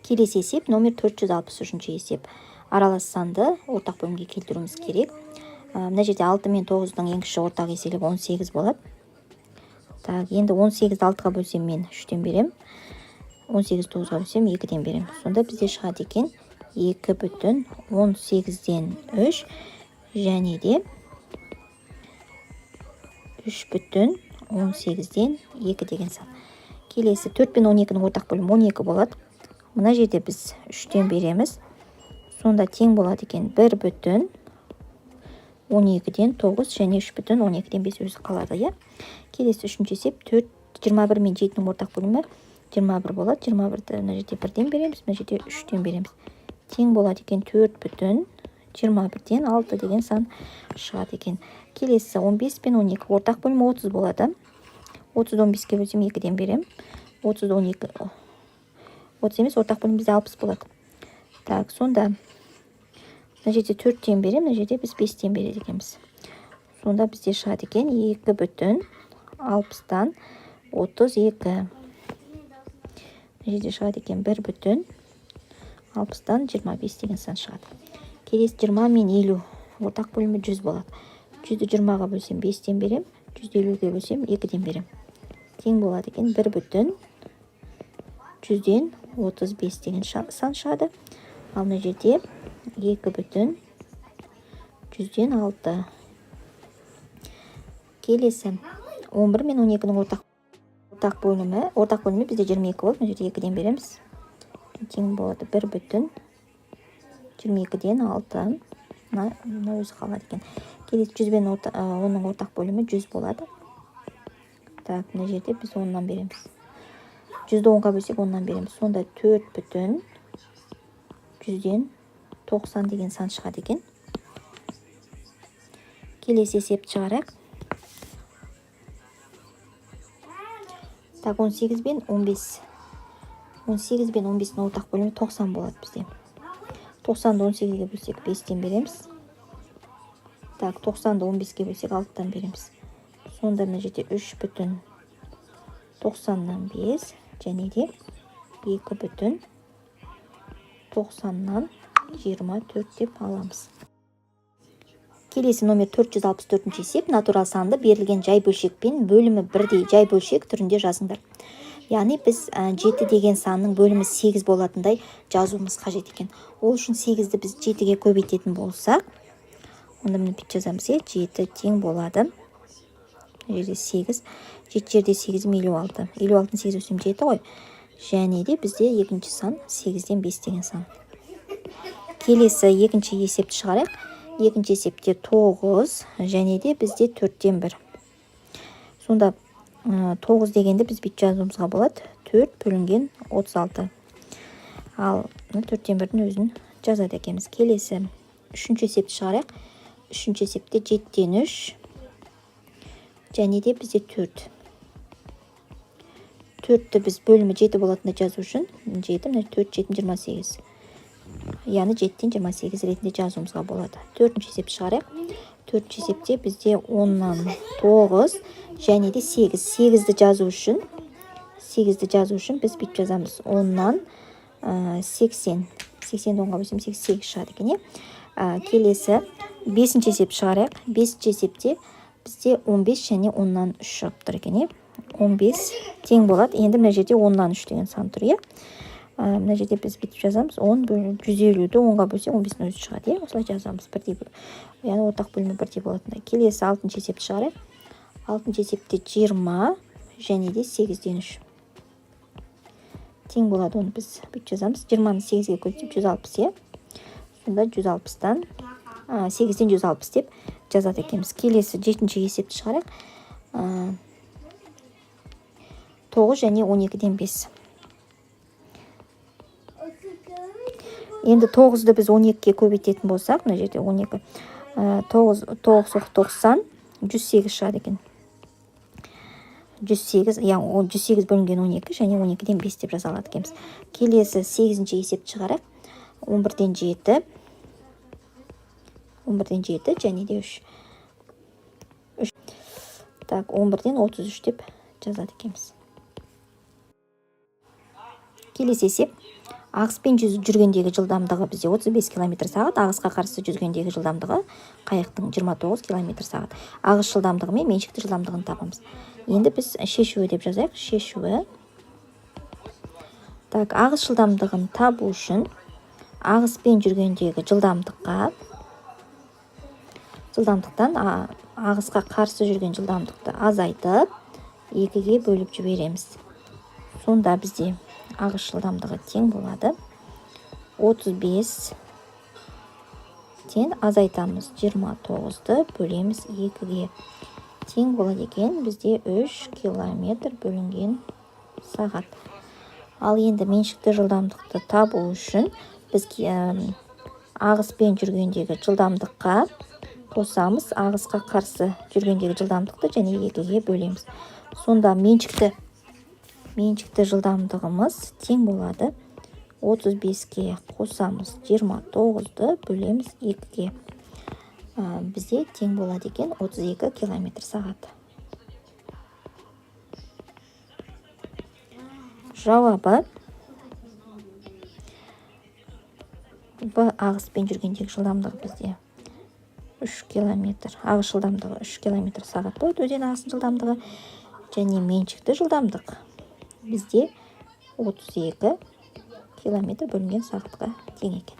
Келесі есеп номер 463 есеп. Аралас санды ортақ бөлімге келтіруіміз керек. Мына жерде 6 мен 9-дың ең кіші ортақ еселігі 18 болады. Так, енді 18-ді 6-ға бөлсем мен 3-тен берем. 18-ді 9-ға бөлсем 2-ден берем. Сонда бізде шығады екен 2,18-ден 3 және де 3,18-ден 2 деген сан. Келесі 4 пен 12-ның ортақ бөлімі 12 болады. Мына жерде біз 3-тен береміз. Сонда тең болады екен 1,12-ден 9 және 3,12-ден 5 өзі қалады. Келесі үшінші есеп 21 мен 7-ның ортақ бөлімі 21 болады. 21-ді мына жерде 1-ден береміз, мына жерде 3-тен береміз. Тең болады екен 4,21-ден 6 деген сан шығады екен. Келесі 15 пен 12 ортақ бөлімі 30 болады. 30-ды 15-ке бөлсем 2-ден берем. 30-ды 12 30 емес, ортақ бөлім бізде 60 болады. Так, сонда мына жерде 4-тен берем, мына жерде біз 5-тен береді екенбіз. Сонда бізде шығады екен 2,60-тан 32. Мына жерде шығады екен 1,60-тан 25 деген сан шығады. Келесі 20 мен 50 ортақ бөлімі 100 болады. 100-ді 20-ға бөлсем 5-тен берем, 150-ге бөлсем 2-ден берем. Тең болады екен 1,100-ден 35 деген сан шығады. Ал мына жерде 2,100-ден 6. Келесі 11 мен 12-ның ортақ бөлімі бізде 22 болды. Мына жерде 2-ден береміз. Тең болады 1,22-ден 6. Мына өзі қалады екен. Келесі 100 бен 10-ның ортақ бөлімі 100 болады. Так, мына жерде біз 10-нан береміз. 100-ді 10-ға бөлсек 10-нан береміз. Сонда 4,100-ден 90 деген сан шығады екен. Келесі есепті шығарайық. Так, 18 бен 15. 18 бен 15-ның ортақ бөлімі 90 болады бізде. 90-ды 18-ге бөлсек 5-тен береміз. Так, 90-ды 15-ге бөлсек 6-тан береміз. Сонда мына жерде 3,90-нан 5 және де 2,90-нан 24 деп аламыз. Келесі номер 464 есеп. Натурал санды берілген жай бөлшекпен бөлімі бірдей жай бөлшек түрінде жазыңдар. Яғни біз 7 деген санның бөлімі 8 болатындай жазуымыз қажет екен. Ол үшін 8-ді біз 7-ге көбейтетін болсақ, онда міне бүйтіп жазамыз. 7 тең болады. Жерде 8. 7 жерде 8 елу 6. Елу 6-ны 8 өсем 7 ғой. Және де бізде екінші сан 8-ден 5 деген сан. Келесі екінші есепті шығарайық. Екінші есепте 9 және де бізде 4-тен 1. Сонда 9 дегенде біз бүйтіп жазуымызға болады. 4 бөлінген 36. Ал 4-тен 1-дің өзін жазады екенбіз. Келесі үшінші есепті шығарайық. Үшінші есепте 7-тен 3 және де бізде 4. 4-ті біз бөлімі 7 болатында жазу үшін 7, 4, 7, 28. Яғни 7-тен 28 ретінде жазуымызға болады. Төртінші есепті шығарайық. Төртінші есепте бізде 10-нан 9 және де 8. 8-ді жазу үшін біз бүйтіп жазамыз. 10-нан 80. 80-ді 10-ға бөлсем 8 шығады екен. Келесі 5-ші есепті шығарайық. 5-ші есепте бізде 15 және 10-нан 3 шығып тұр екен. 15 тең болады. Енді мына жерде 10-нан 3 деген сан тұр. Мына жерде біз бүйтіп жазамыз. 150-ді 10-ға бөлсек 15-дің өзі шығады. Осылай жазамыз. Яғни ортақ бөлімі бірдей болатындай. Келесі 6-ші есепті шығарайық. 6-ші есепте 20 және де 8-ден 3. Тең болады, оны біз бүйтіп жазамыз. 20-ны 8-ге көбейтіп 160. Сонда 160-тан 8-ден 160 деп жазады екенбіз. Келесі 7-ші есепті шығарайық. 9 және 12-ден 5. Енді 9-ды біз 12-ге көбейтетін болсақ, мына жерде 12. 9 90, 108 шығады екен. 108, яғни 108 бөлінген 12 және 12-ден 5 деп жазалады екенбіз. Келесі 8-ші есепті шығарайық. 11-ден 7. 11-ден 7 және де 3. Так, 11-ден 33 деп жазады екенбіз. Келесі есеп ағыспен жүргендегі жылдамдығы бізде 35 км сағат, ағысқа қарсы жүзгендегі жылдамдығы қайықтың 29 км сағат. Ағыс жылдамдығы мен меншікті жылдамдығын табамыз. Енді біз шешуі деп жазайық. Шешуі. Так, ағыс жылдамдығын табу үшін ағыспен жүргендегі жылдамдықтан ағысқа қарсы жүрген жылдамдықты азайтып, 2-ге бөліп жібереміз. Сонда бізде ағыс жылдамдығы тең болады. 35-тен азайтамыз 29-ды бөлеміз 2-ге. Тең болады екен бізде 3 км бөлінген сағат. Ал енді меншікті жылдамдықты табу үшін біз ағыспен жүргендегі жылдамдыққа қосамыз, ағысқа қарсы жүргендегі жылдамдықты және 2-ге бөлеміз. Сонда меншікті жылдамдығымыз тең болады. 35-ке қосамыз 29-ды бөлеміз 2-ге. Бізде тең болады екен 32 км сағат. Жауабы В ағыспен жүргендегі жылдамдығы бізде 3 км. Ағыс жылдамдығы 3 км сағат болады. Өзен ағысының жылдамдығы және меншікті жылдамдық бізде 32 км бөлінген сағатқа тең екен.